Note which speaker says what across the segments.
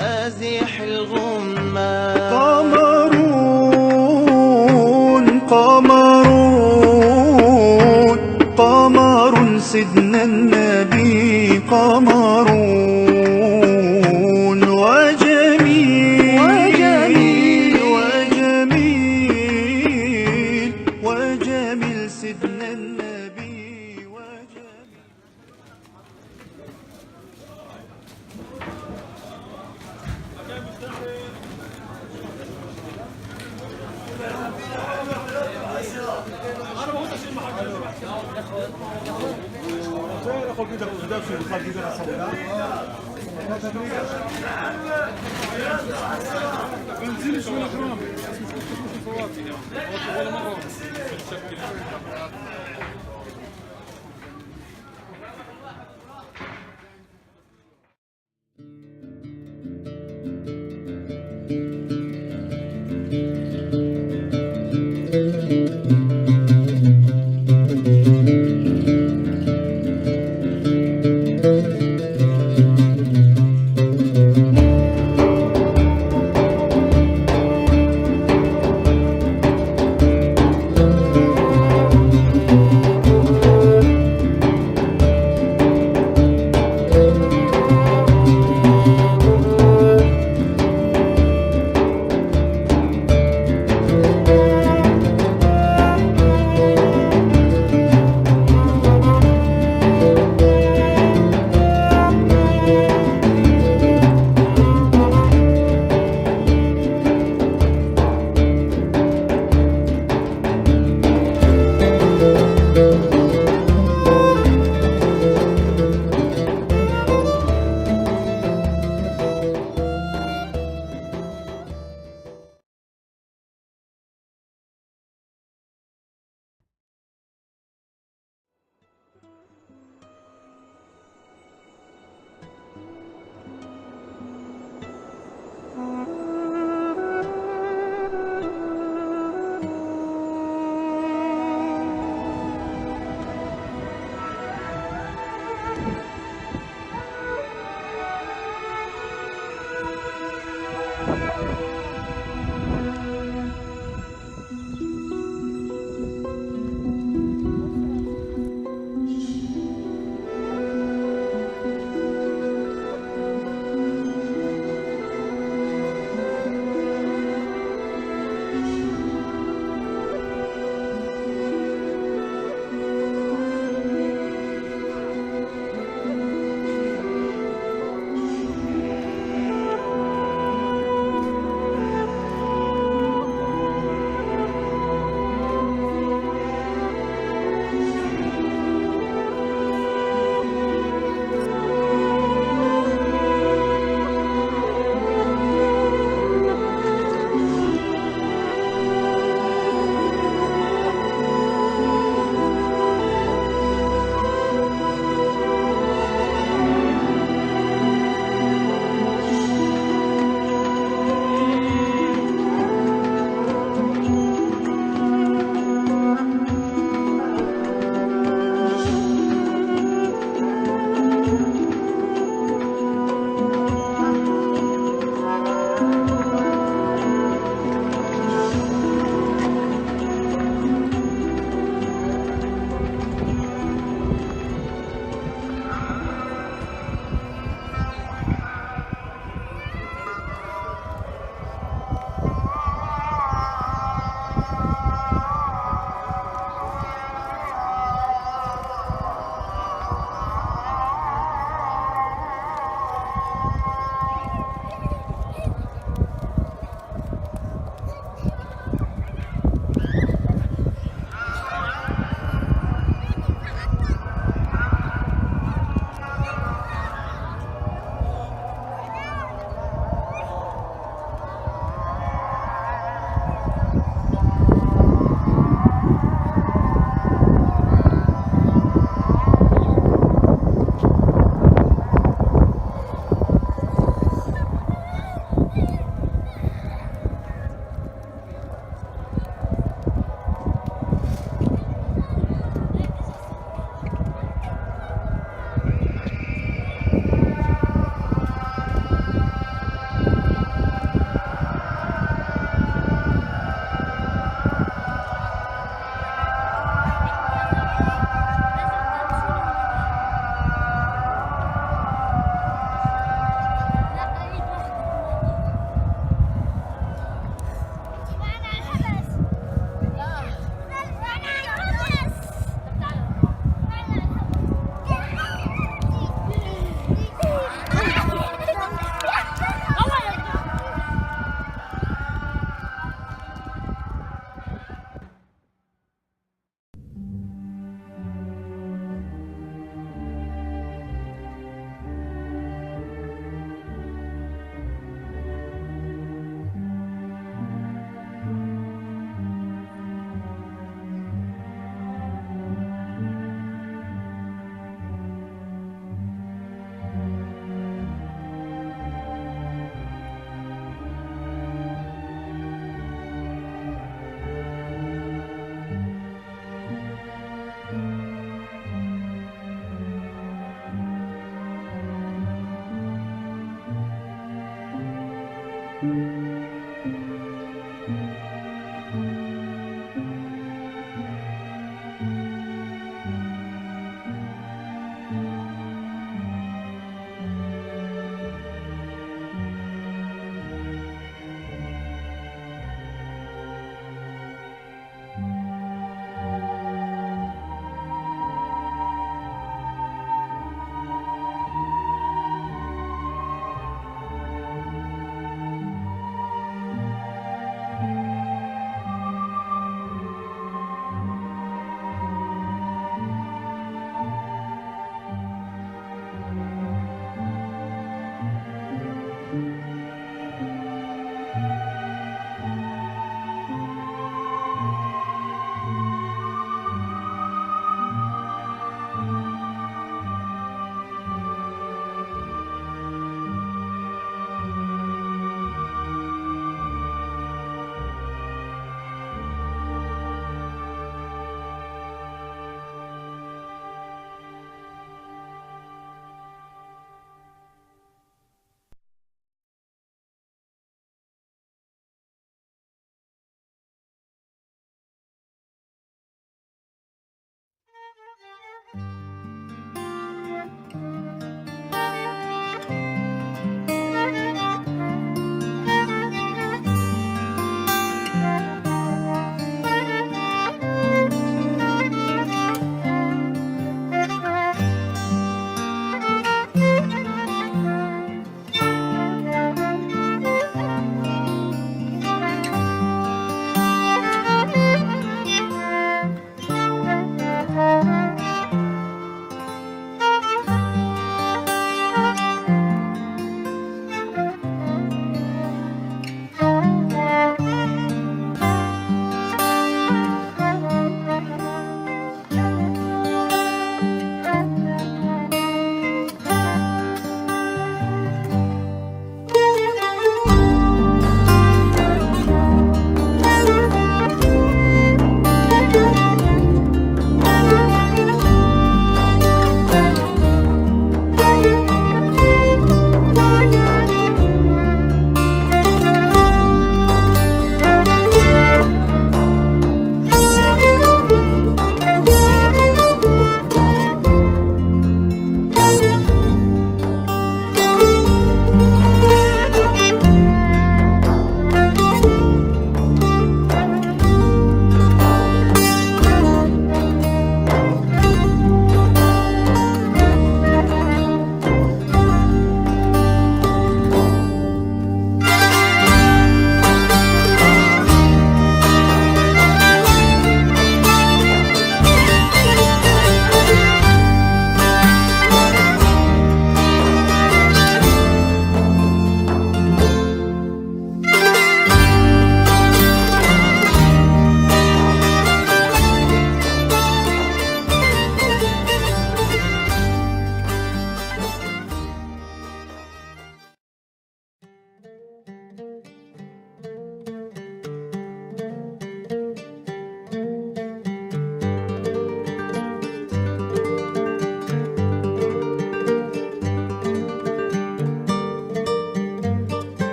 Speaker 1: أزيح الغمة.
Speaker 2: قمرون قمرون قمر سيدنا النبي قمرون وجميل وجميل وجميل وجميل سيدنا النبي وجميل.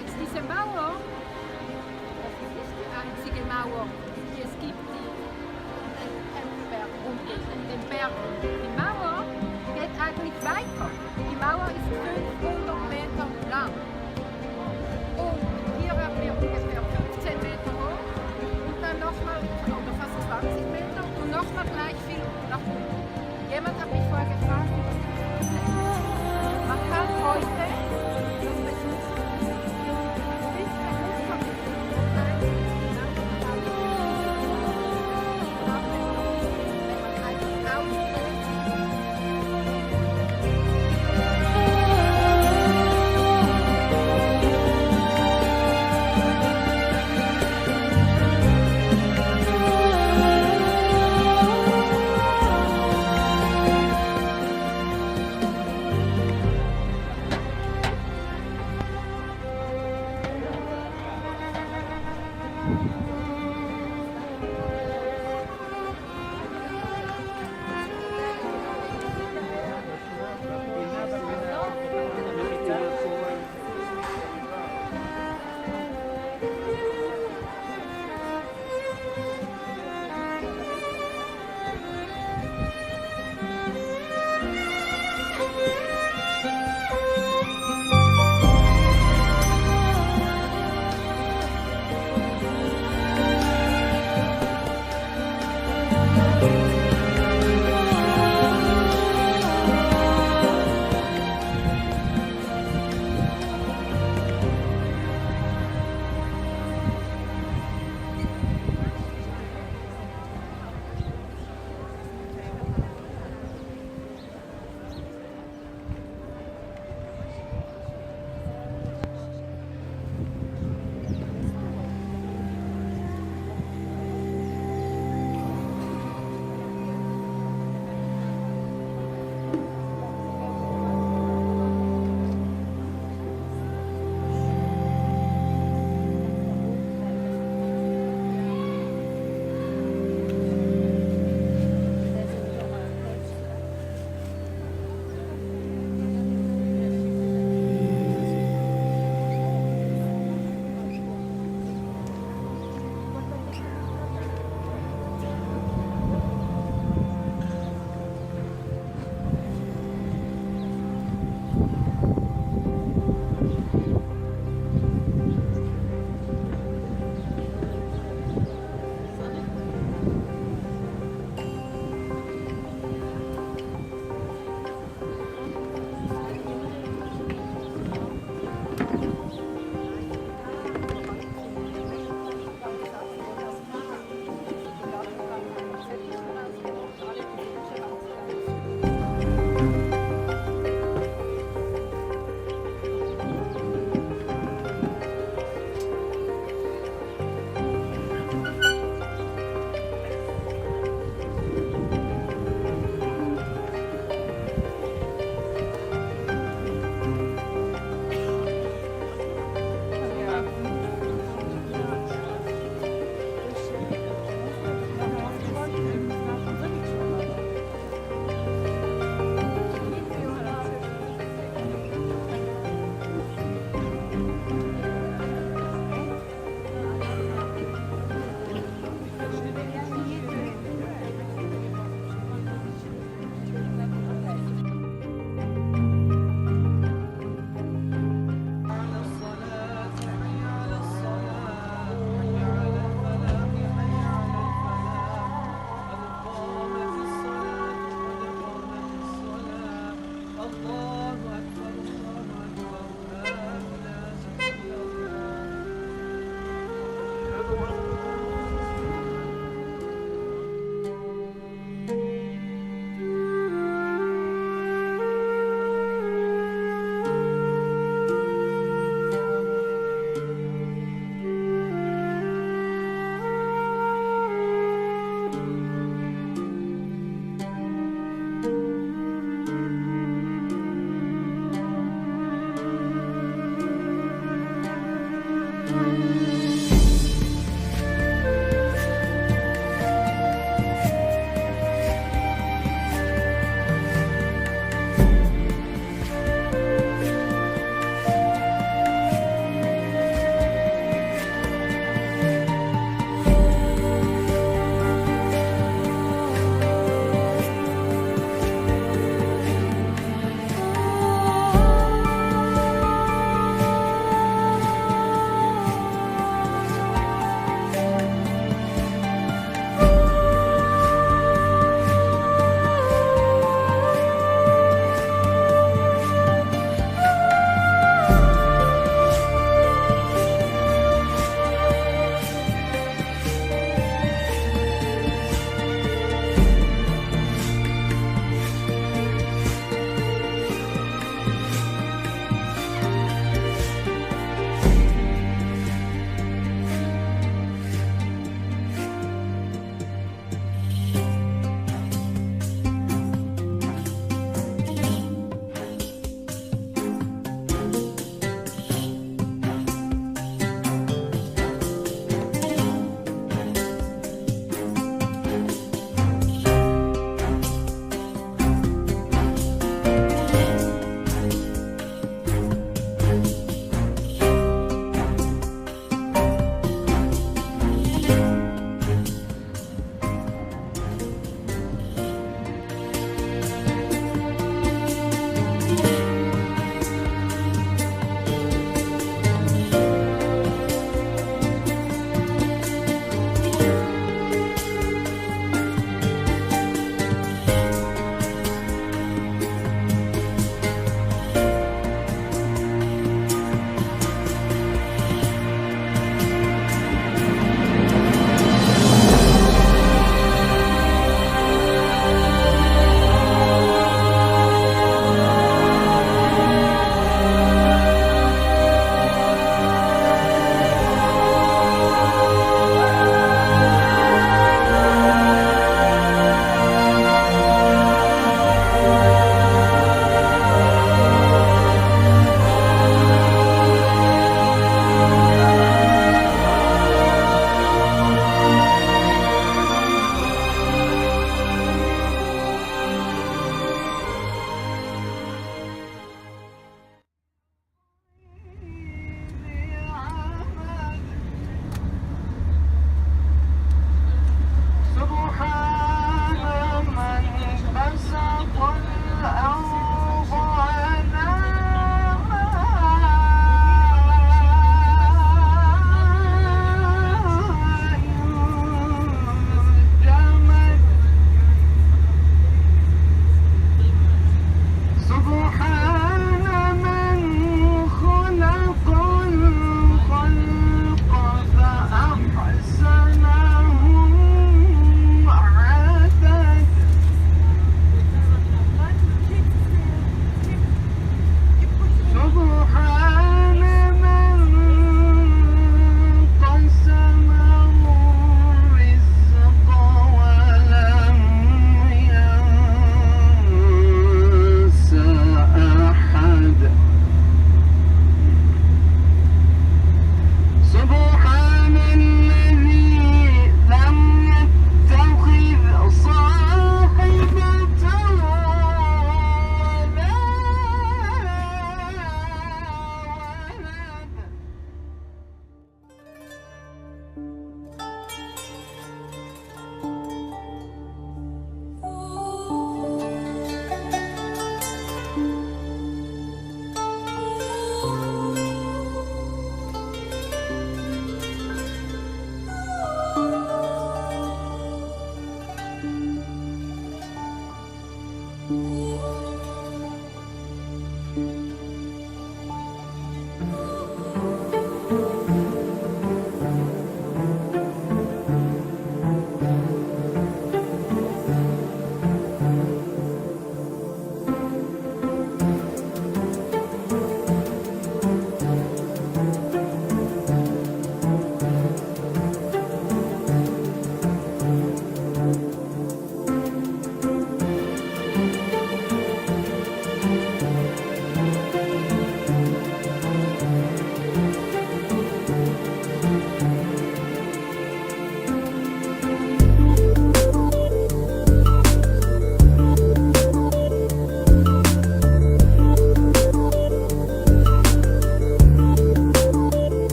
Speaker 3: Jetzt diese Mauer, das ist nicht die einzige Mauer, die es gibt, die den Tempelberg umgeht, den Berg. Die Mauer geht eigentlich weiter. Die Mauer ist 500 Meter lang. Und hier haben wir ungefähr 15 Meter hoch und dann nochmal, oder fast 20 Meter und nochmal gleich viel nach unten. Jemand hat mich vorher gefragt, was das ist. Man kann heute das besuchen. Bis ein Luftkapitel wenn man einfach rausgeht.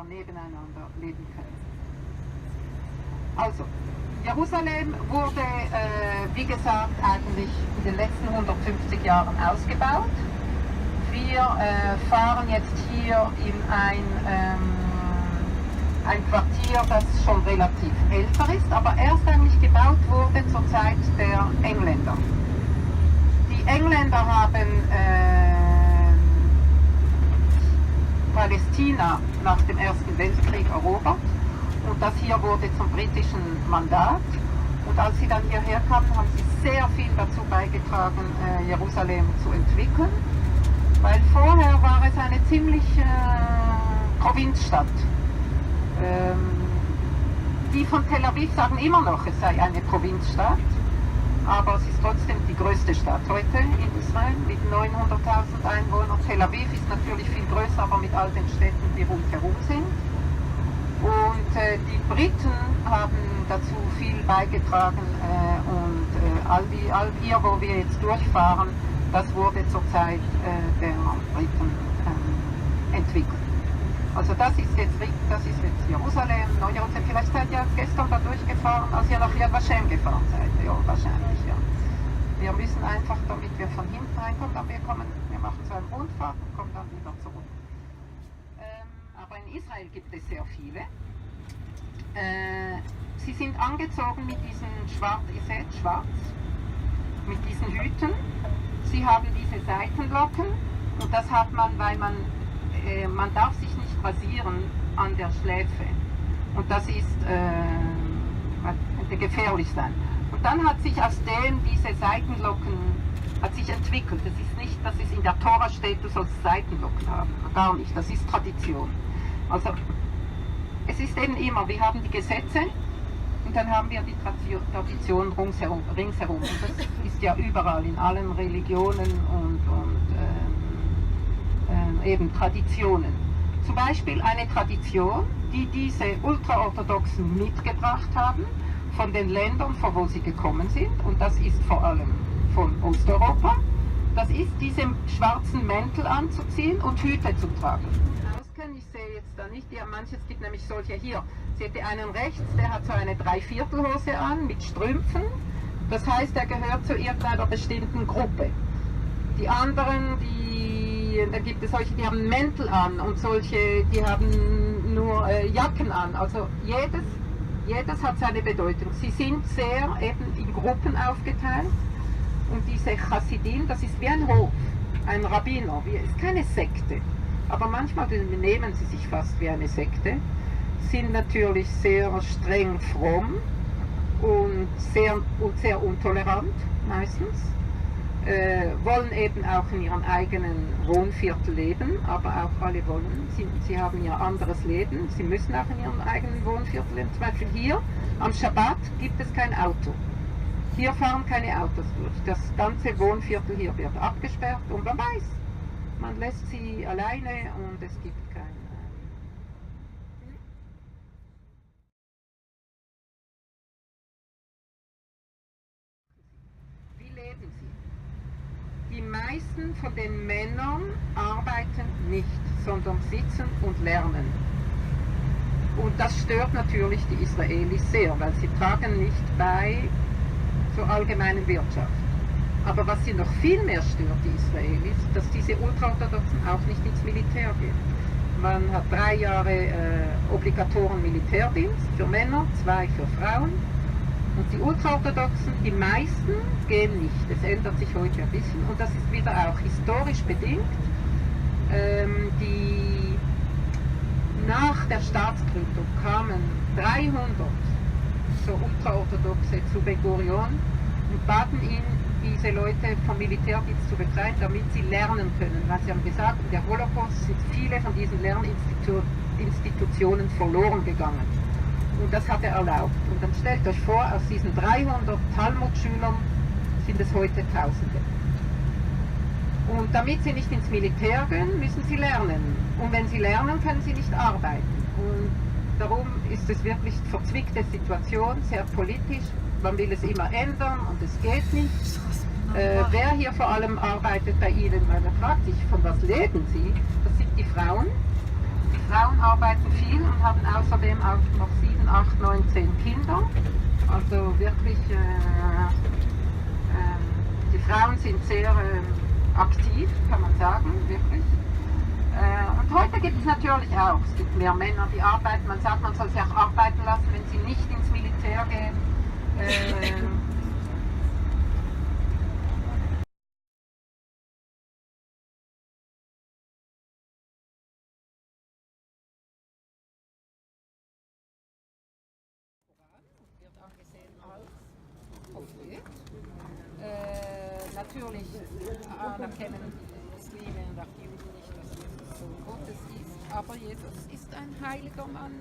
Speaker 4: nebeneinander leben können. Also, Jerusalem wurde, wie gesagt, eigentlich in den letzten 150 Jahren ausgebaut. Wir fahren jetzt hier in ein Quartier, das schon relativ älter ist, aber erst eigentlich gebaut wurde zur Zeit der Engländer. Die Engländer haben Palästina nach dem Ersten Weltkrieg erobert und das hier wurde zum britischen Mandat. Und als sie dann hierher kamen, haben sie sehr viel dazu beigetragen, Jerusalem zu entwickeln, weil vorher war es eine ziemlich Provinzstadt. Die von Tel Aviv sagen immer noch, es sei eine Provinzstadt, aber es ist trotzdem die größte Stadt heute in Israel mit 900.000 Einwohnern. Tel Aviv ist natürlich viel größer, aber mit all den Städten, die rundherum sind. Und die Briten haben dazu viel beigetragen all hier, wo wir jetzt durchfahren, das wurde zur Zeit der Briten entwickelt. Also das ist jetzt Jerusalem, Neu-Jerusalem. Vielleicht seid ihr gestern da durchgefahren, als ihr nach Yad Vashem gefahren seid. Ja, wahrscheinlich, ja. Wir müssen einfach, damit wir von hinten reinkommen, dann wir machen so eine Rundfahrt und kommen dann wieder zurück. Aber in Israel gibt es sehr viele. Sie sind angezogen mit diesen schwarz, mit diesen Hüten. Sie haben diese Seitenlocken und das hat man, weil man darf sich nicht rasieren an der Schläfe. Und das könnte gefährlich sein. Und dann hat sich aus dem diese Seitenlocken entwickelt. Das ist nicht, dass es in der Tora steht, du sollst Seitenlocken haben. Gar nicht. Das ist Tradition. Also es ist eben immer, wir haben die Gesetze und dann haben wir die Tradition ringsherum. Und das ist ja überall in allen Religionen und eben Traditionen. Zum Beispiel eine Tradition, die diese Ultraorthodoxen mitgebracht haben von den Ländern, von wo sie gekommen sind, und das ist vor allem von Osteuropa, das ist, diese schwarzen Mäntel anzuziehen und Hüte zu tragen. Ich sehe jetzt da nicht, manches gibt nämlich solche hier. Seht ihr einen rechts, der hat so eine Dreiviertelhose an mit Strümpfen, das heißt, er gehört zu irgendeiner bestimmten Gruppe. Die anderen, da gibt es solche, die haben Mäntel an und solche, die haben nur Jacken an. Also jedes hat seine Bedeutung. Sie sind sehr eben in Gruppen aufgeteilt und diese Chassidim, das ist wie ein Hof, ein Rabbiner, ist keine Sekte. Aber manchmal benehmen sie sich fast wie eine Sekte, sind natürlich sehr streng fromm und sehr intolerant meistens. Wollen eben auch in ihrem eigenen Wohnviertel leben, aber auch alle wollen, sie haben ihr anderes Leben, sie müssen auch in ihrem eigenen Wohnviertel leben. Zum Beispiel hier am Schabbat gibt es kein Auto. Hier fahren keine Autos durch. Das ganze Wohnviertel hier wird abgesperrt und man weiß, man lässt sie alleine und es gibt kein... Wie leben sie? Die meisten von den Männern arbeiten nicht, sondern sitzen und lernen. Und das stört natürlich die Israelis sehr, weil sie tragen nicht bei zur allgemeinen Wirtschaft. Aber was sie noch viel mehr stört, die Israelis, dass diese Ultraorthodoxen auch nicht ins Militär gehen. Man hat 3 Jahre obligatoren Militärdienst für Männer, 2 für Frauen. Und die Ultraorthodoxen, die meisten, gehen nicht. Es ändert sich heute ein bisschen und das ist wieder auch historisch bedingt. Nach der Staatsgründung kamen 300 so Ultraorthodoxe zu Ben Gurion und baten ihn, diese Leute vom Militärdienst zu befreien, damit sie lernen können. Weil sie haben gesagt, in der Holocaust sind viele von diesen Lerninstitutionen verloren gegangen. Und das hat er erlaubt. Und dann stellt euch vor, aus diesen 300 Talmud-Schülern sind es heute Tausende. Und damit sie nicht ins Militär gehen, müssen sie lernen. Und wenn sie lernen, können sie nicht arbeiten. Und darum ist es wirklich eine verzwickte Situation, sehr politisch. Man will es immer ändern und es geht nicht. Wer hier vor allem arbeitet bei Ihnen, weil man fragt sich, von was leben Sie? Das sind die Frauen. Die Frauen arbeiten viel und haben außerdem auch noch 7, 8, 9, 10 Kinder. Also wirklich, die Frauen sind sehr aktiv, kann man sagen, wirklich. Und heute gibt es natürlich auch, es gibt mehr Männer, die arbeiten. Man sagt, man soll sie auch arbeiten lassen, wenn sie nicht ins Militär gehen. Wird angesehen als Prophet. Natürlich anerkennen die Muslime und auch die Juden nicht, dass Jesus Sohn Gottes ist, aber Jesus ist ein heiliger Mann,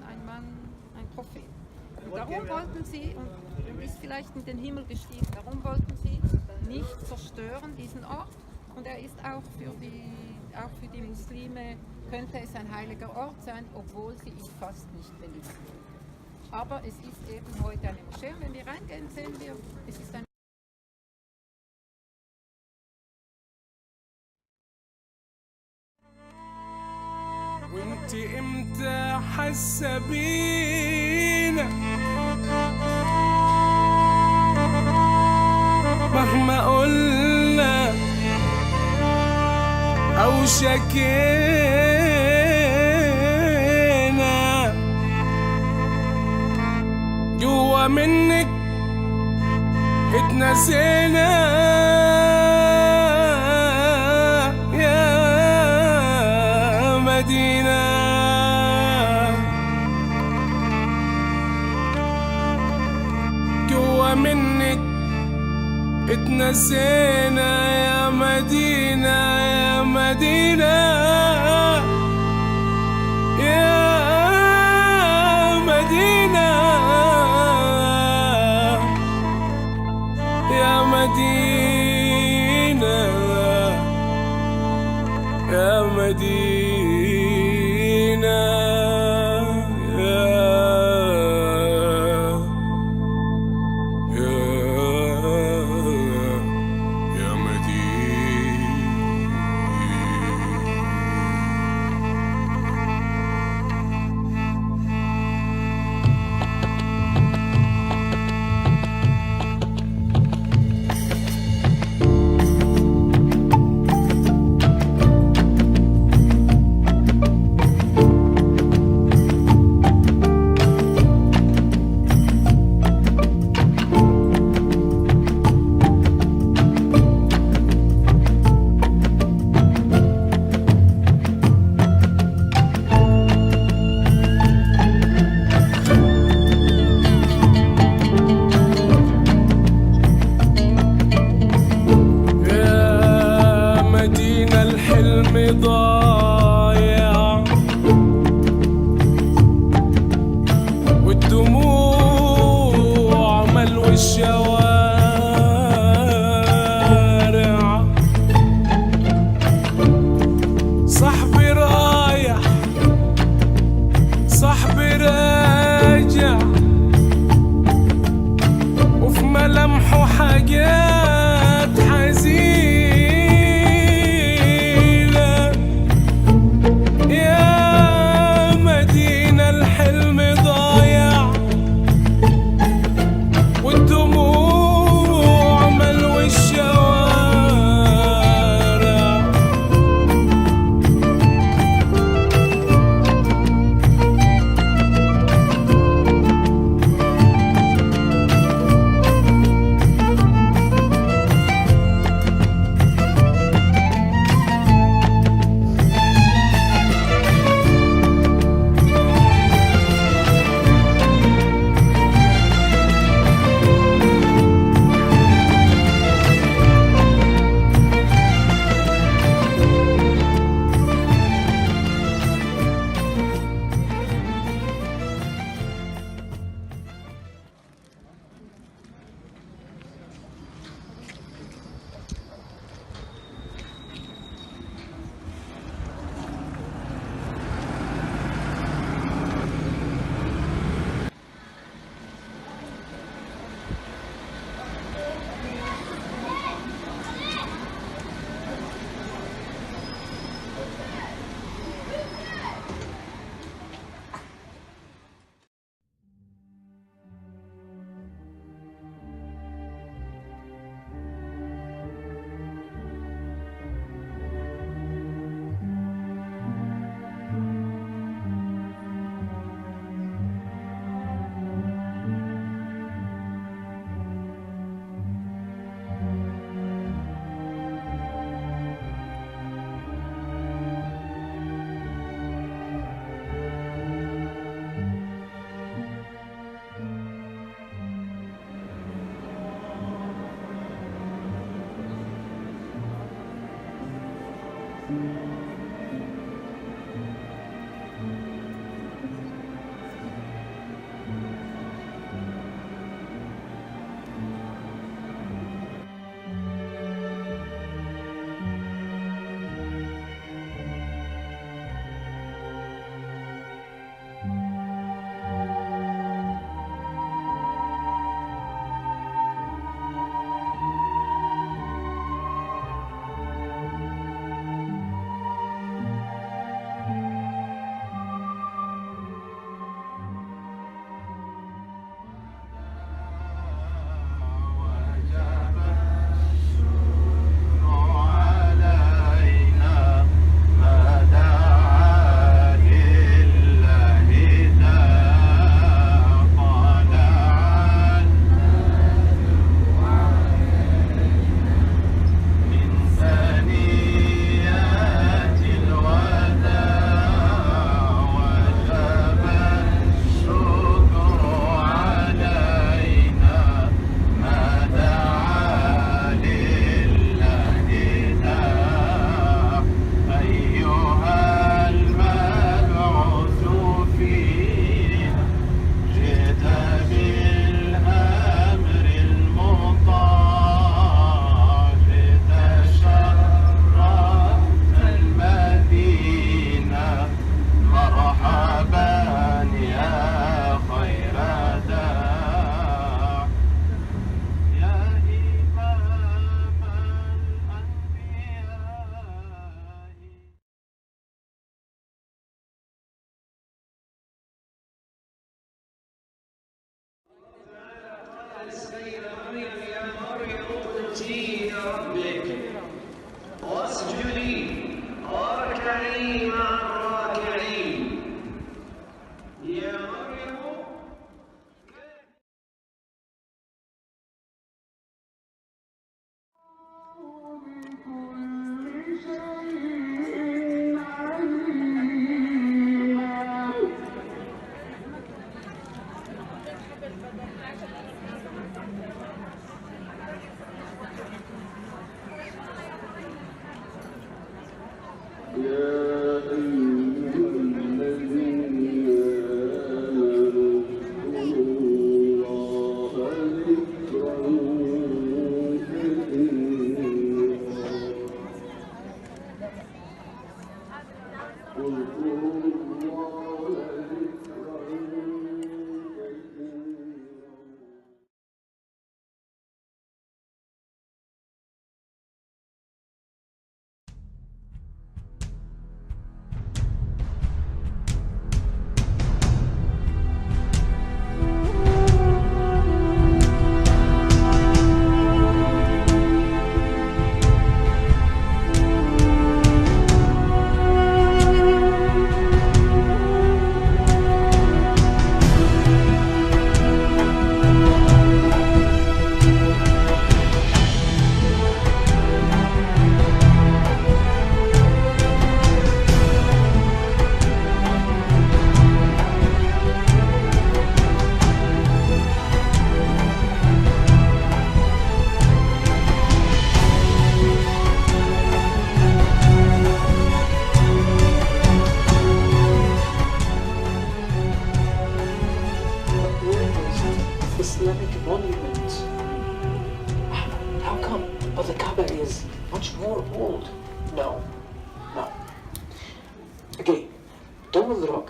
Speaker 4: ein Prophet. Und darum wollten sie, und ist vielleicht in den Himmel gestiegen, darum wollten sie nicht zerstören, diesen Ort. Und er ist auch für die Muslime, könnte es ein heiliger Ort sein, obwohl sie ihn fast nicht benutzen. Aber es ist eben heute eine Moschee. Und wenn wir reingehen, sehen wir, es ist ein
Speaker 5: وانت امتى حاسه بينا مهما قلنا او شكينا جوا منك اتنسينا منك اتنسينا يا مدينة يا مدينة يا مدينة يا مدينة يا مدينة ضايع والدموع ملو الشوارع صاحبي رايح صاحبي راجع وفي ملامحه حاجات حزينة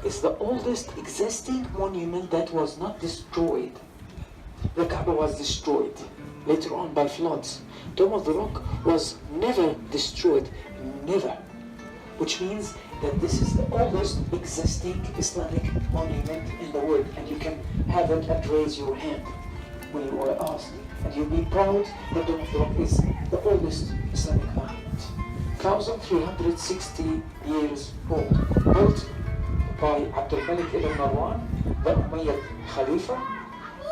Speaker 6: is the oldest existing monument that was not destroyed. The Kaaba was destroyed later on by floods. Dome of the Rock was never destroyed, never. Which means that this is the oldest existing Islamic monument in the world, and you can have it and raise your hand when you are asked. And you'll be proud that Dome of the Rock is the oldest Islamic monument. 1360 years old, built by Abdul Malik ibn Marwan, the Umayyad Khalifa,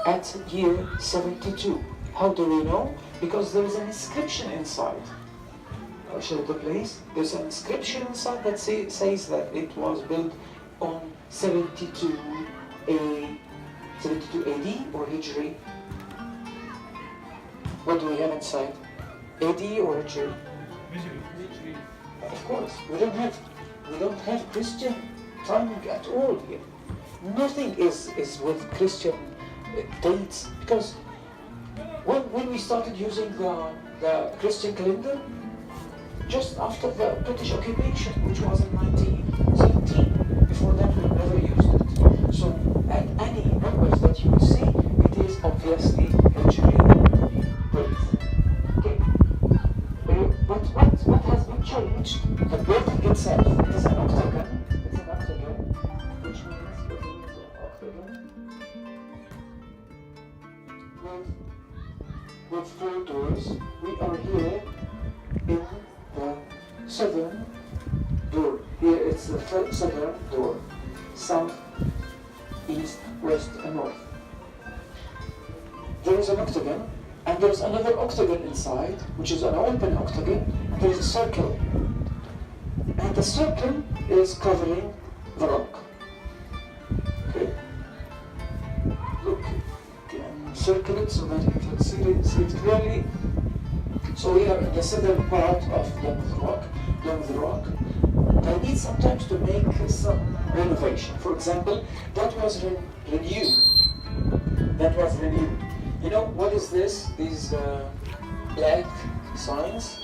Speaker 6: at year 72. How do we know? Because there is an inscription inside. I'll show the place. There's an inscription inside that says that it was built on 72 AD or Hijri. What do we have inside? AD or Hijri? Of course, we don't have Christian timing at all here. Nothing is with Christian dates, because when we started using the Christian calendar, just after the British occupation, which was in 1917. Before that, we never used it. So, at any numbers that you see, it is obviously Hijri date. Okay. But what has been changed? The building itself. It is an octagon. It's an octagon, which means it is an octagon with 4 doors. We are here in the southern door. Here it's the southern door. South, east, west, and north. There is an octagon, and there is another octagon inside, which is an open octagon, and there is a circle. And the circle is covering the rock. Okay? Look, and circle it so that you can see it clearly. So we are in the southern part of the rock. I need sometimes to make some renovation. For example, that was renewed. You know, what is this? These black signs.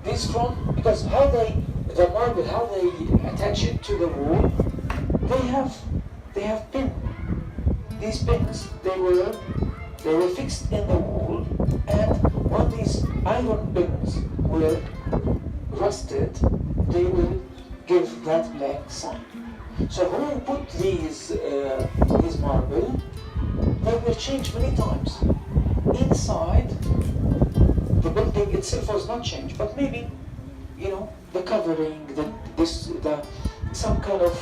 Speaker 6: These because the marble, how they attach it to the wall, they have pin. These pins, they were fixed in the wall, and when these iron pins were rusted, they will give that black sign. So when we put these marble, they will change many times. Inside, the building itself was not changed, but maybe, you know, the covering, some kind of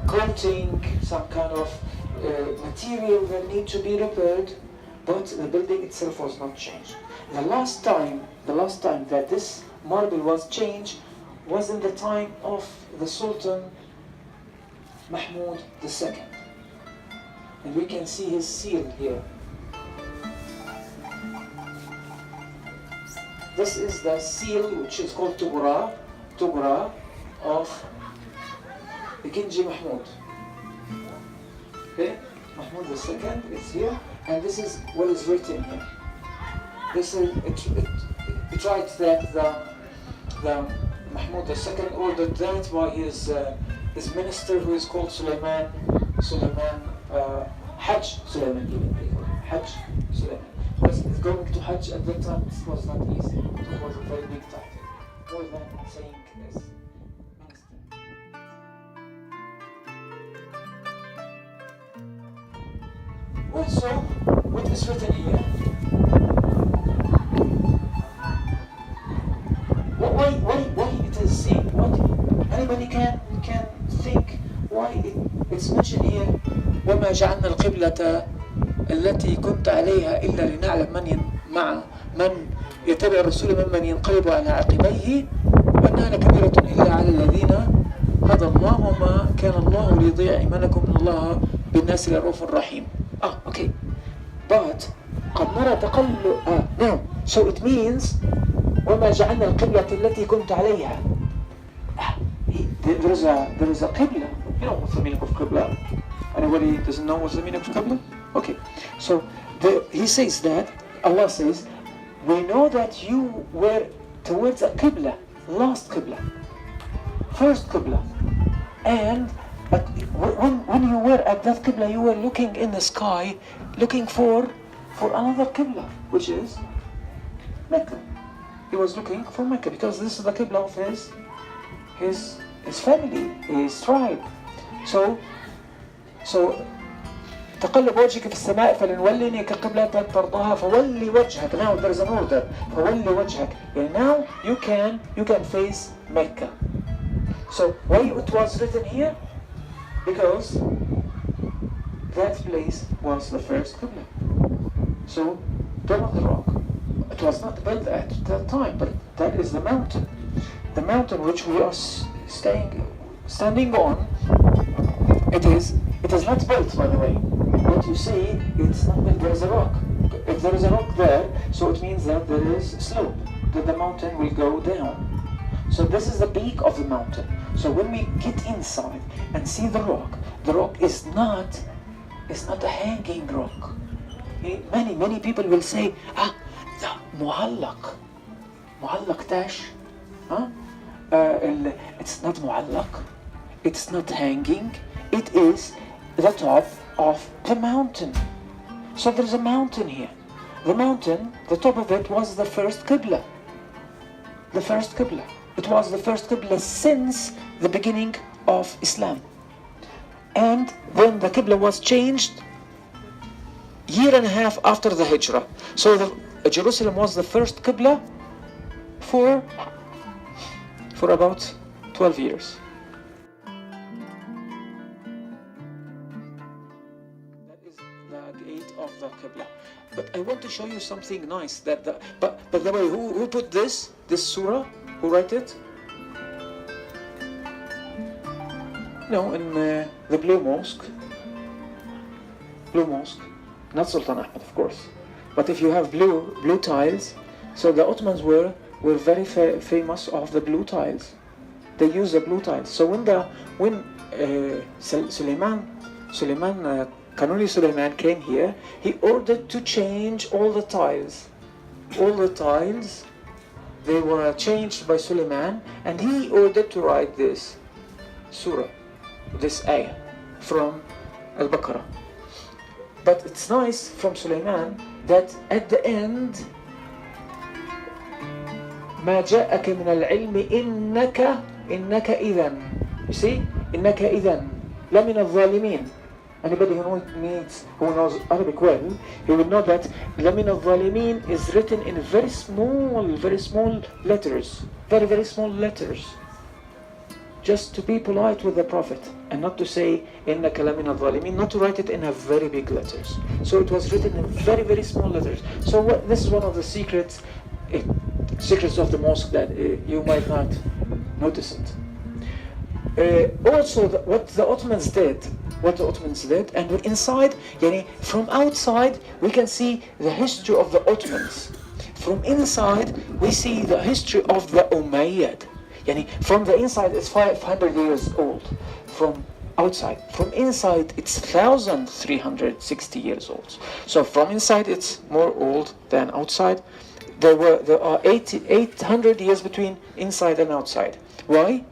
Speaker 6: coating, some kind of material that need to be repaired, but the building itself was not changed. The last time that this marble was changed was in the time of the Sultan Mahmud II. And we can see his seal here. This is the seal, which is called Tugura of the Kinji Mahmud. Okay, Mahmud II is here, and this is what is written here. This is it writes that the Mahmud II ordered that by his minister, who is called Sulaiman Hajj Sulaiman, even they call him Hajj Sulaiman. Because going to Hajj at that time was not easy. It was a very big title, more than saying as minister. Also, what is written here? Why it is saying? What anybody can think why it's mentioned here? وما جعلنا القبلة التي كنت عليها إلا لنعلم من يتبع الرسول ممن ينقلب على عقبيه وأنها لكبيرة إلا على الذين هدى الله وما كان الله ليضيع إيمانكم إن الله بالناس لرؤوف رحيم. Okay. But قد نرى تقلب now. So it means وما جعلنا القبلة التي كنت عليها. There is a qibla. You know what's the meaning of qibla? Anybody doesn't know what's the meaning of qibla? Okay. So he says that, Allah says, we know that you were towards a qibla, last qibla, first qibla. And but when you were at that qibla, you were looking in the sky, looking for another qibla, which is Mecca. He was looking for Mecca because this is the qibla of his family, his tribe. So تقلب وجهك في السماء فلنولني كقبلة ترضاها فولي وجهك. Now there is an order. فولي وجهك. And now you can face Mecca. So why it was written here? Because that place was the first qibla. So Dome of the Rock. It was not built at that time, but that is the mountain. The mountain which we are standing on. It is not built, by the way. What you see, it's not built. There is a rock. If there is a rock there, so it means that there is slope. that the mountain will go down. So this is the peak of the mountain. So when we get inside and see the rock is not a hanging rock. Many people will say, the muallaq tash. It's not muallaq. It's not hanging. It is the top of the mountain. So there's a mountain here. The mountain, the top of it was the first qibla. The first qibla. It was the first qibla since the beginning of Islam. And then the qibla was changed year and a half after the hijrah. So Jerusalem was the first qibla for about 12 years. That is the gate of the qibla. But I want to show you something nice. But by the way, who put this surah? Who wrote it? No, in the Blue Mosque. Not Sultan Ahmed, of course. But if you have blue tiles, so the Ottomans were very famous of the blue tiles. They used the blue tiles. So when Kanuni Suleiman came here, he ordered to change all the tiles. All the tiles, they were changed by Suleiman, and he ordered to write this surah, this ayah from Al-Baqarah. But it's nice from Suleiman that at the end, ما جاءك من العلم إنك إذن. You see, إنك إذن لمن الظالمين. Anybody who knows Arabic well, he will know that لمن الظالمين is written in very small letters, very small letters, just to be polite with the Prophet and not to say إنك لمن الظالمين, not to write it in a very big letters. So it was written in very small letters. So this is one of the secrets of the mosque that you might not notice it. Also, what the Ottomans did, and inside, from outside, we can see the history of the Ottomans. From inside, we see the history of the Umayyad. From the inside, it's 500 years old. From outside, from inside, it's 1,360 years old. So from inside, it's more old than outside. There are 800 years between inside and outside. Why?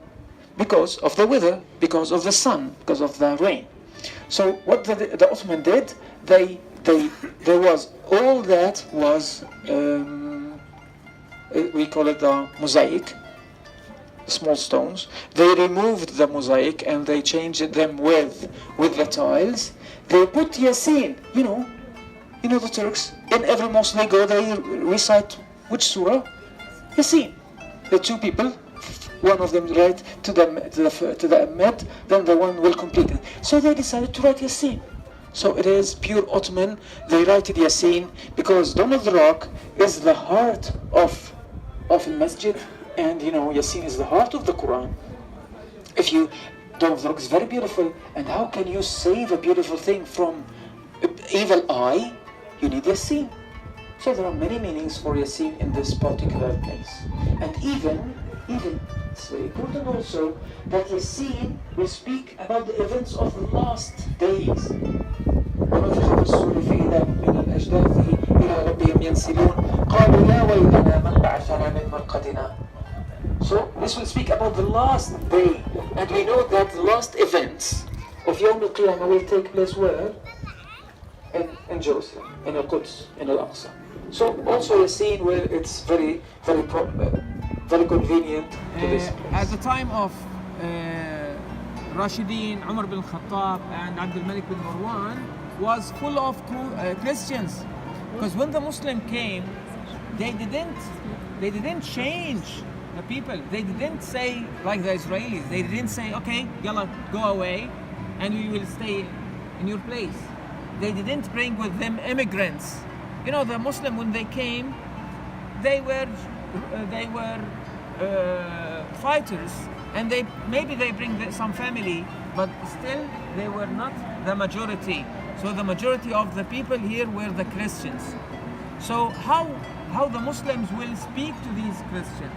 Speaker 6: Because of the weather, because of the sun, because of the rain. So what the Ottoman did, there was all that was we call it the mosaic, small stones. They removed the mosaic and they changed them with the tiles. They put Yasin, you know the Turks, in every mosque they go, they recite which surah? Yasin. The two people, one of them write to the Ahmed, then the one will complete it. So they decided to write Yasin. So it is pure Ottoman. They write Yasin because Dome of the Rock is the heart of the masjid, and Yasin is the heart of the Quran. Dome of the Rock is very beautiful, and how can you save a beautiful thing from evil eye? You need Yasin. So there are many meanings for Yasin in this particular place. And even it's very important also that Yasin will speak about the events of the last days. ونفخ في الصور فإذا من الأجداث إلى ربهم ينسلون قالوا يا ويلنا من بعثنا من مرقدنا. So this will speak about the last day, and we know that the last events of Yawm al-Qiyamah will take place where? In Jerusalem, in Al-Quds, in Al-Aqsa. So also Yasin, where it's very convenient to this place.
Speaker 7: At the time of Rashidin, Umar bin Khattab and Abdul Malik bin Marwan was full of Christians, because when the Muslim came, they didn't change the people. They didn't say like the Israelis. They didn't say, okay, yalla, go away and we will stay in your place. They didn't bring with them immigrants. The Muslim, when they came, they were fighters, and maybe they bring some family, but still they were not the majority. So the majority of the people here were the Christians. So how the Muslims will speak to these Christians?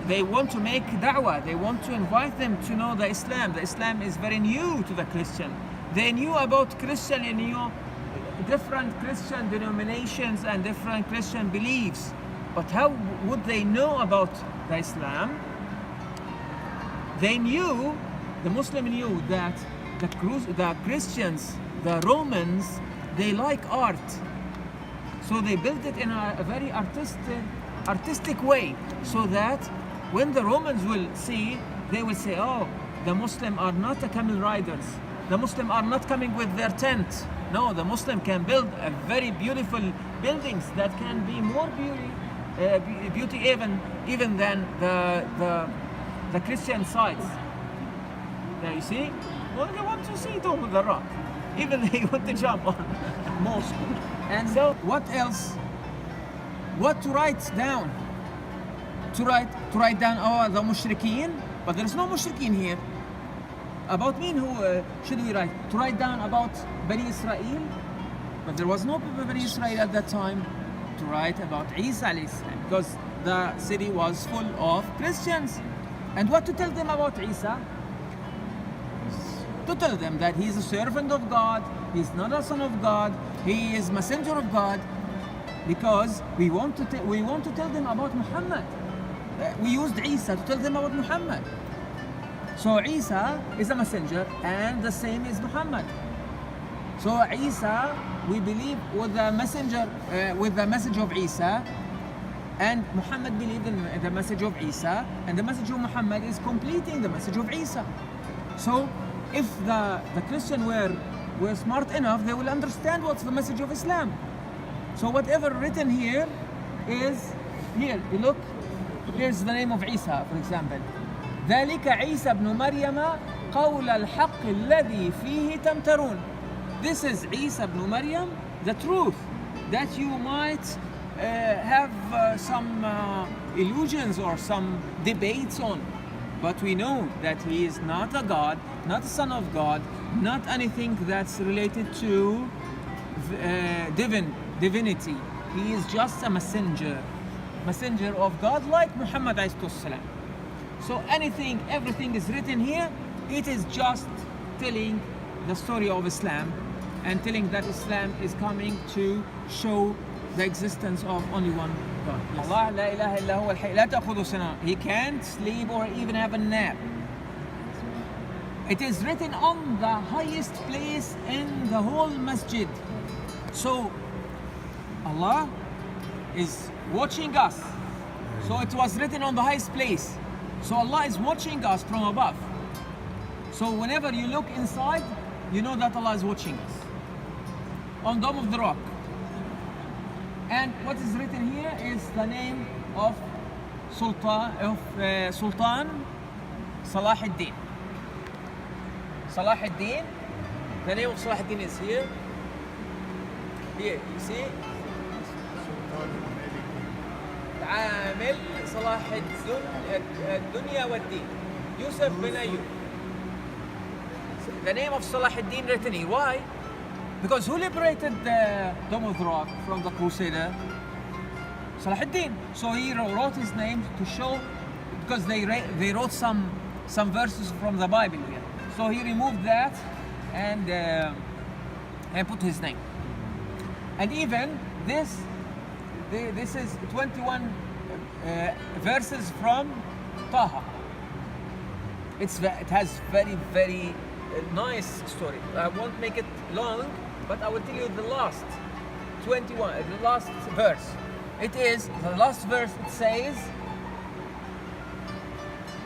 Speaker 7: They want to make da'wah, they want to invite them to know the Islam. The Islam is very new to the Christian. They knew about Christian, they knew different Christian denominations and different Christian beliefs. But how would they know about the Islam? They knew, the Muslim knew that the Christians, the Romans, they like art. So they built it in a very artistic way, so that when the Romans will see, they will say, oh, the Muslim are not a camel riders. The Muslim are not coming with their tent. No, the Muslim can build a very beautiful buildings that can be more beauty even than the Christian sites. Now you see, well, they want to see Dome of the Rock. Even they want to jump on mosque. And so, what else? What to write down? To write down, oh, the mushrikeen, but there is no mushrikeen here. About me, who should we write? To write down about Bani Israel, but there was no Bani Israel at that time. To write about Isa alayhi salam, because the city was full of Christians. And what to tell them about Isa? To tell them that he is a servant of God, he is not a son of God, he is messenger of God, because we want to tell them about Muhammad. We used Isa to tell them about Muhammad. So Isa is a messenger, and the same is Muhammad. So Isa, we believe with the messenger, with the message of Isa, and Muhammad believed in the message of Isa, and the message of Muhammad is completing the message of Isa. So if the Christian were smart enough, they will understand what's the message of Islam. So whatever written here is here. You look, here's the name of Isa, for example. ذلك عيسى ابن مريم قول الحق الذي فيه تمترون. This is Isa ibn Maryam, the truth that you might have some illusions or some debates on. But we know that he is not a God, not a son of God, not anything that's related to divinity. He is just a messenger of God, like Muhammad alayhi salam. So everything is written here. It is just telling the story of Islam and telling that Islam is coming to show the existence of only one God. Yes. Allah la ilaha illa huwa al-hayy la ta'khudhu sinah. He can't sleep or even have a nap. It is written on the highest place in the whole masjid. So Allah is watching us. So it was written on the highest place. So Allah is watching us from above. So whenever you look inside, you know that Allah is watching us. On Dome of the Rock. And what is written here is the name of Sultan Salah ad-Din. Salah ad-Din, the name of Salah ad-Din is here. Here, you see? عامل صلاح الدنيا والدين Yusuf bin Ayyub. The name of Salah ad-Din written here. Why? Because who liberated the Dome of the Rock from the Crusader? Salah ad-Din. So he wrote his name to show, because they wrote some verses from the Bible here. So he removed that and put his name. And even this is 21 verses from Taha. It has very nice story. I won't make it long, but I will tell you the last 21, the last verse. It is the last verse. It says,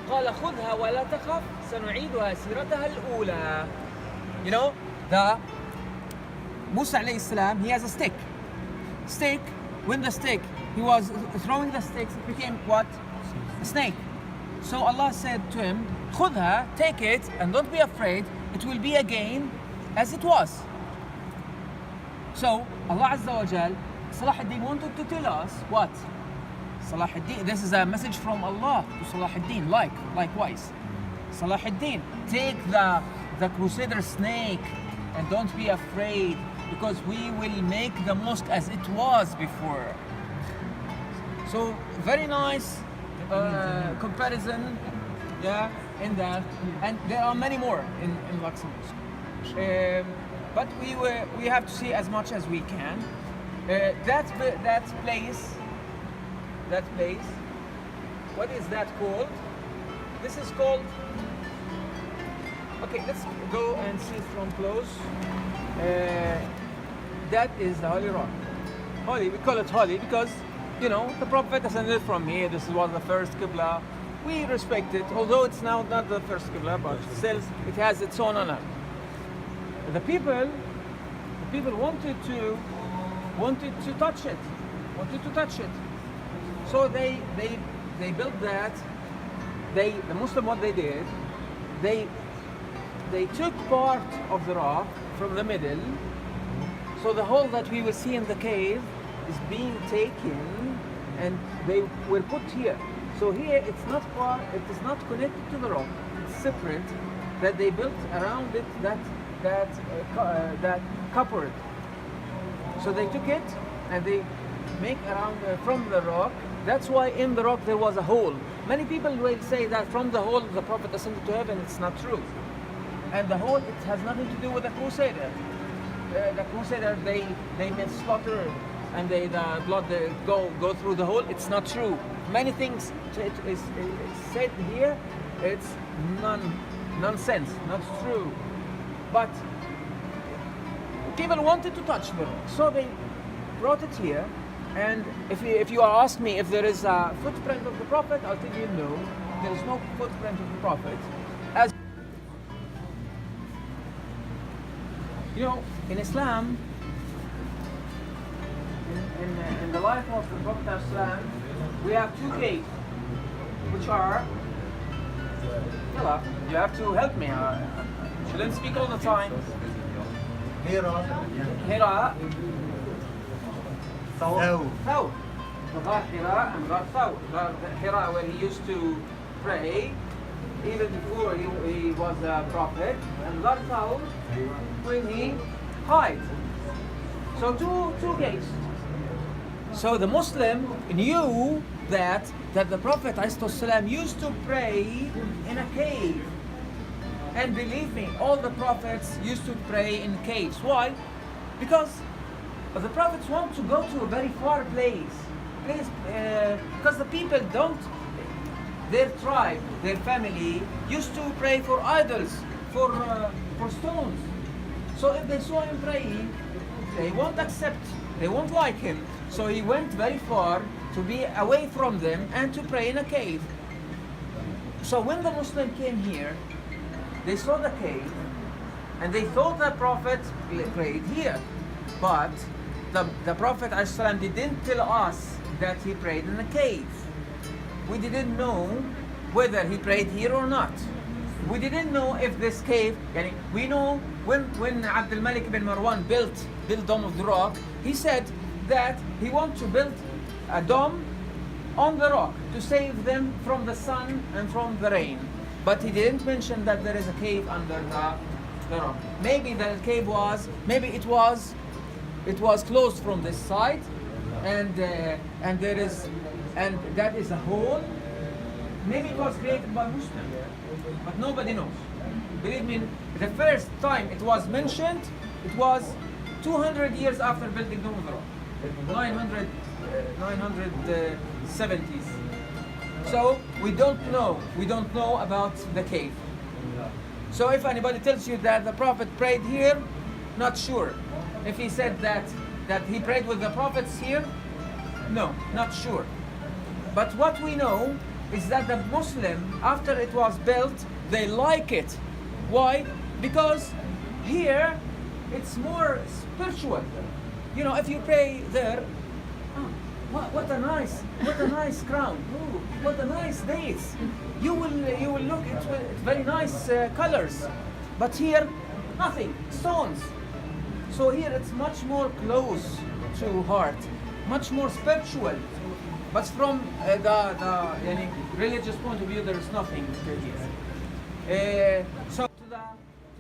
Speaker 7: قال خذها ولا تخف سنعيدها سيرتها الأولى. You know, the Musa alayhi salam, he has a stick. When the stick, he was throwing the sticks, it became what? A snake. So Allah said to him, خذها, take it, and don't be afraid. It will be again as it was. So Allah Azza wa Jal, Salah ad-Din wanted to tell us what? Salah ad-Din, this is a message from Allah to Salah ad-Din, likewise. Salah ad-Din, take the Crusader snake and don't be afraid. because we will make the mosque as it was before. So very nice comparison, yeah, in that, and there are many more in Luxembourg. But we have to see as much as we can. That place, what is that called? This is called. Okay, let's go and see it from close. That is the Holy Rock. Holy, we call it holy because, you know, the Prophet ascended from here. This was the first Qibla. We respect it, although it's now not the first Qibla, but still it has its own honor. The people wanted to touch it, So they built that. The Muslim, what they did, they took part of the rock from the middle, so the hole that we will see in the cave is being taken and they were put here. So here it's not part, it is not connected to the rock, it's separate, that they built around it that covered. So they took it and they make around from the rock. That's why in the rock there was a hole. Many people will say that from the hole the Prophet ascended to heaven. It's not true. And the hole, it has nothing to do with the Crusader. The Crusader, they made slaughter and the blood go through the hole. It's not true. Many things it's said here, it's nonsense, not true. But people wanted to touch the rock, so they brought it here. And if you ask me if there is a footprint of the Prophet, I'll tell you no. There is no footprint of the Prophet. As you know, in Islam, in the life of the Prophet Islam, we have two caves, which are. Yalla, you have to help me. Shouldn't speak all the time. Hira. Thawr. The Ghar Hira and Ghar Thawr. Hira, where he used to pray, even before he was a prophet, and Ghar Thawr, when he hid. So two gates. So the Muslim knew that the Prophet ﷺ used to pray in a cave. And believe me, all the prophets used to pray in caves. Why? Because the prophets want to go to a very far place. Because the people their tribe, their family used to pray for idols, for stones. So if they saw him praying, they won't accept, they won't like him. So he went very far to be away from them and to pray in a cave. So when the Muslim came here, they saw the cave and they thought the Prophet prayed here. But the Prophet ﷺ didn't tell us that he prayed in a cave. We didn't know whether he prayed here or not. We didn't know if this cave, we know when Abdul Malik bin Marwan built Dome of the Rock, he said that he wanted to build a dome on the rock to save them from the sun and from the rain. But he didn't mention that there is a cave under the rock. Maybe the cave maybe it was closed from this side, and that is a hole. Maybe it was created by Muslims, but nobody knows. Believe me, the first time it was mentioned, it was 200 years after building Dome of the Rock, 970s. So we don't know about the cave. So if anybody tells you that the Prophet prayed here, not sure. If he said that he prayed with the prophets here, no, not sure. But what we know is that the Muslim, after it was built, they like it. Why? Because here it's more spiritual. You know, if you pray there, what a nice crown. Ooh, what a nice dates. You will look at very nice colors. But here, nothing, stones. So here it's much more close to heart, much more spiritual. But from the religious point of view, there is nothing here. So to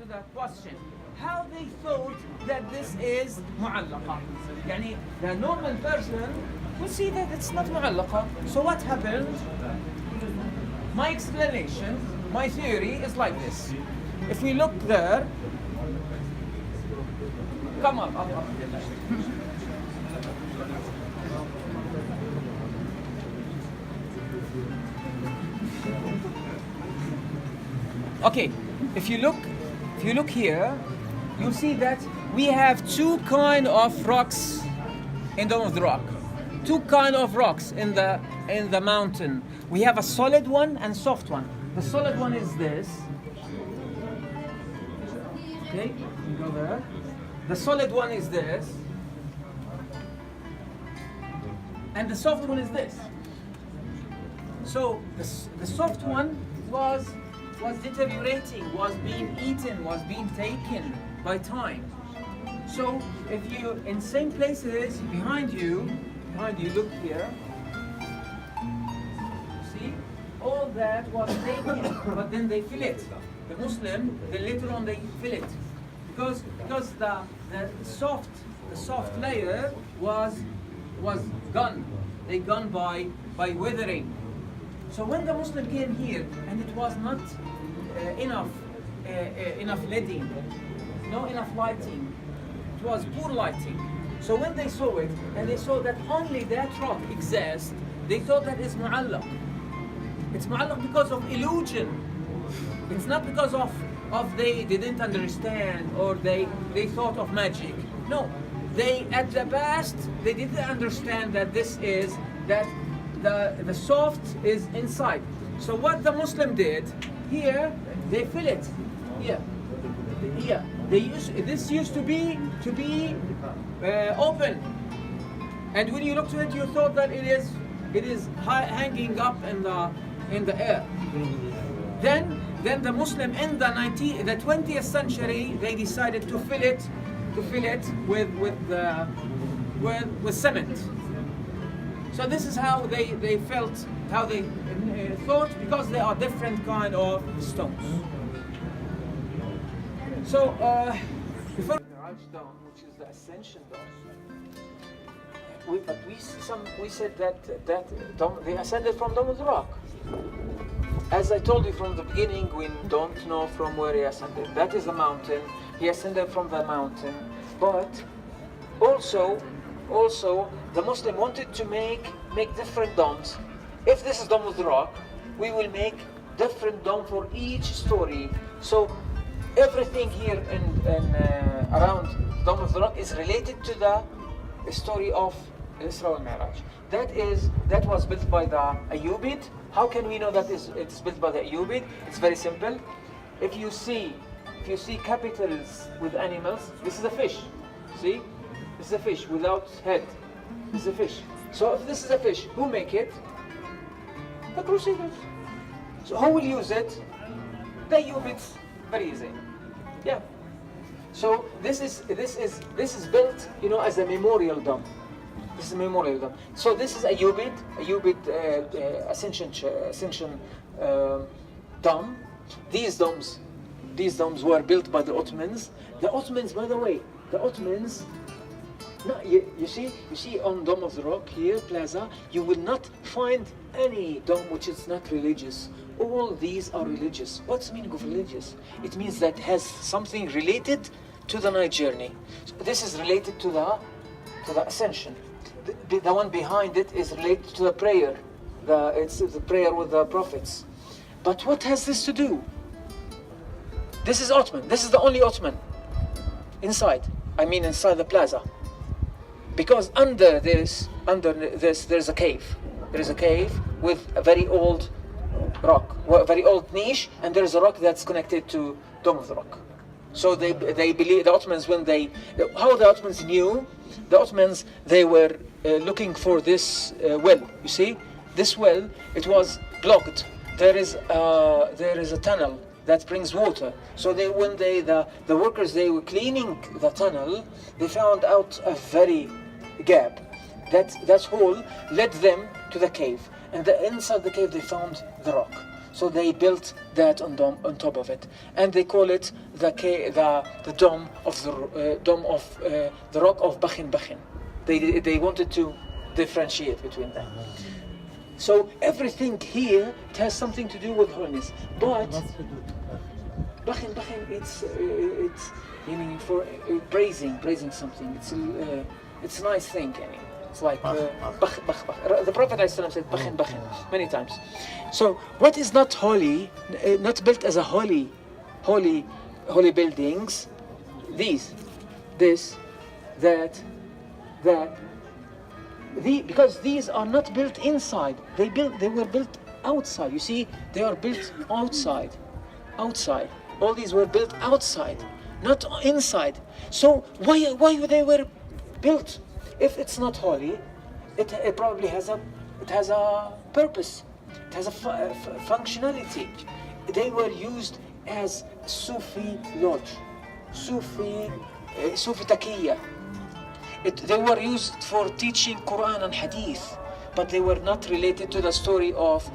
Speaker 7: the question, how they thought that this is معلقة. يعني the normal person will see that it's not معلقة. So what happened? My explanation, my theory is like this. If we look there, come on, up. Okay, if you look here, you'll see that we have two kind of rocks in Dome of the Rock. Two kind of rocks in the mountain. We have a solid one and soft one. The solid one is this. Okay, you go there. The solid one is this. And the soft one is this. So the soft one was deteriorating, was being eaten, was being taken by time. So if you, in same places behind you, look here, see, all that was taken, but then they fill it. The Muslim, then later on they fill it. Because the soft layer was gone. They gone by weathering. So when the Muslim came here and it was not enough lighting, no enough lighting, it was poor lighting. So when they saw it and they saw that only that rock exists, they thought that is mu'allaq. It's mu'allaq because of illusion. It's not because of they didn't understand or they thought of magic. No, they at the past they didn't understand that this is that the soft is inside. So what the Muslim did here, they fill it here. This used to be open, and when you look to it, you thought that it is hanging up in the air. Then the Muslim in the 20th century, they decided to fill it with cement. So this is how they felt, how they thought, because they are different kind of stones. So before the Raj Dome, which is the Ascension Dome, we said that dome, they ascended from Dome of the Rock. As I told you from the beginning, we don't know from where he ascended. That is the mountain. He ascended from the mountain. But also the Muslim wanted to make different domes. If this is Dome of the Rock, we will make different dome for each story. So everything here in around Dome of the Rock is related to the story of Isra and Mi'raj. That was built by the Ayyubid. How can we know that it's built by the Ayyubid? It's very simple. If you see capitals with animals, this is a fish. See? This is a fish without head. This is a fish. So if this is a fish, who make it? The Crusaders. So who will use it? The Ayyubids. Very easy. Yeah. So this is built, as a memorial dome. This is a memorial dome. So this is Ayyubid Ascension dome. These domes were built by the Ottomans. The Ottomans, by the way, no, you see on Dome of the Rock here, Plaza, you will not find any dome which is not religious. All these are religious. What's the meaning of religious? It means that has something related to the night journey. So this is related to the ascension. The one behind it is related to the prayer. It's the prayer with the prophets. But what has this to do? This is Ottoman. This is the only Ottoman inside. Inside the plaza. Because under this, there's a cave. There is a cave with a very old rock, a very old niche, and there is a rock that's connected to Dome of the Rock. So they believe, the Ottomans, how the Ottomans knew, the Ottomans, they were looking for this well. You see, this well, it was blocked. There is a tunnel that brings water. So when the workers, they were cleaning the tunnel, they found out a very gap. That hole led them to the cave, and inside the cave they found the rock.
Speaker 6: So they built that on top of it, and they call it the dome of the rock of Bakhin. They wanted to differentiate between them. So everything here, it has something to do with holiness. But Bakhin, it's meaning for praising something. It's a nice thing. I mean, it's like the Prophet ﷺ said Bakhin many times. So what is not holy, not built as a holy buildings? This, that. Because these are not built inside. They were built outside. You see, they are built outside. All these were built outside, not inside. So why they were built? If it's not holy, it probably has a purpose. It has a functionality. They were used as Sufi lodge, Sufi taqiyya. They were used for teaching Quran and Hadith, but they were not related to the story of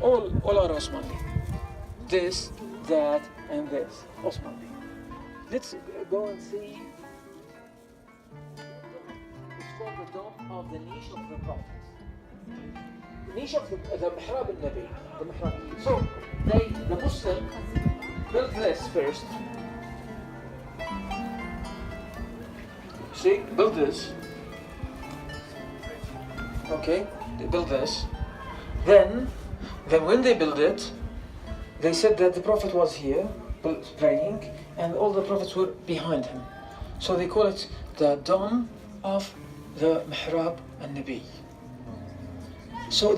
Speaker 6: all are Osmanli. This, that, and this, Osmanli. Let's go and see. It's called the dome of the niche of the prophets. The niche of the mihrab al-Nabi. The mihrab. So the Muslim built this first. See, build this. Okay, they build this. Then when they build it, they said that the Prophet was here, praying, and all the prophets were behind him. So they call it the dome of the mihrab al-Nabi. So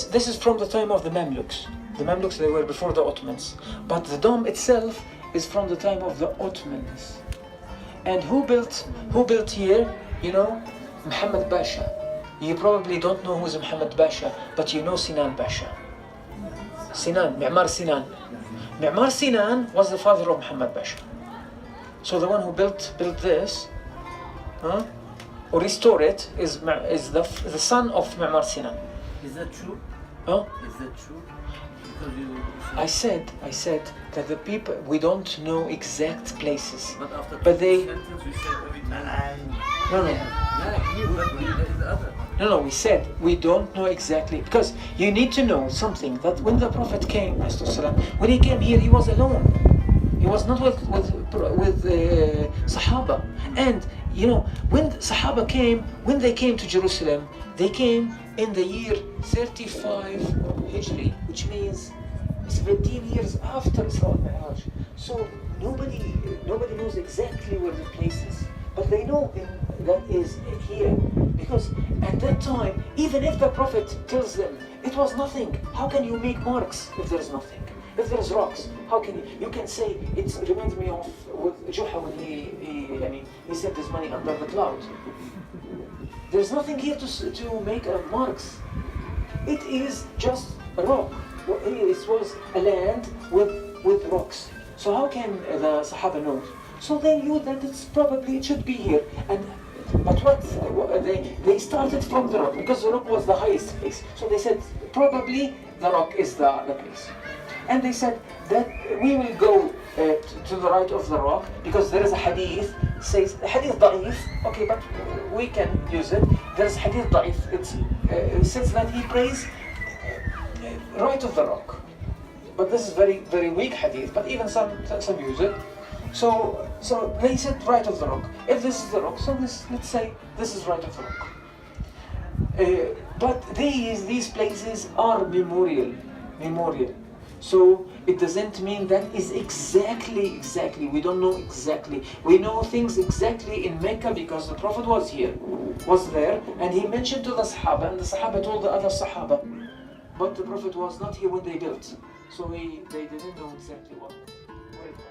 Speaker 6: this is from the time of the Mamluks. The Mamluks, they were before the Ottomans, but the dome itself is from the time of the Ottomans. And who built here? You know, Muhammad Pasha. You probably don't know who's Muhammad Pasha, but you know Sinan Pasha. Mi'mar Sinan. Mi'mar Sinan was the father of Muhammad Pasha. So the one who built this, or restored it, is the son of Mi'mar Sinan.
Speaker 1: Is that true?
Speaker 6: Huh?
Speaker 1: Is that true?
Speaker 6: I said that the people, we don't know exact places,
Speaker 1: But
Speaker 6: they.
Speaker 1: sentence we said every time.
Speaker 6: No, we said we don't know exactly, because you need to know something, that when the Prophet came, when he came here, he was alone. He was not with Sahaba. And you know, when Sahaba came, when they came to Jerusalem, they came in the year 35 Hijri, which means 17 years after Isra al-Mi'raj. So nobody knows exactly where the place is, but they know that is here, because at that time, even if the Prophet tells them it was nothing, how can you make marks if there is nothing? If there is rocks, how can you can say it reminds me of with Juha when he said there's money under the cloud. There's nothing here to make marks. It is just a rock. It was a land with rocks. So how can the Sahaba know? So they knew that it should be here. But they started from the rock, because the rock was the highest place. So they said probably the rock is the place. And they said that we will go to the right of the rock, because there is a hadith, says hadith da'if, okay, but we can use it. There is hadith da'if, it says that he prays right of the rock. But this is very, very weak hadith, but even some use it. So they said right of the rock. If this is the rock, so let's say this is right of the rock. But these places are memorial. So it doesn't mean that is exactly. We don't know exactly. We know things exactly in Mecca because the Prophet was there, and he mentioned to the Sahaba, and the Sahaba told the other Sahaba. But the Prophet was not here when they built, so they didn't know exactly where it was.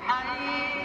Speaker 4: حي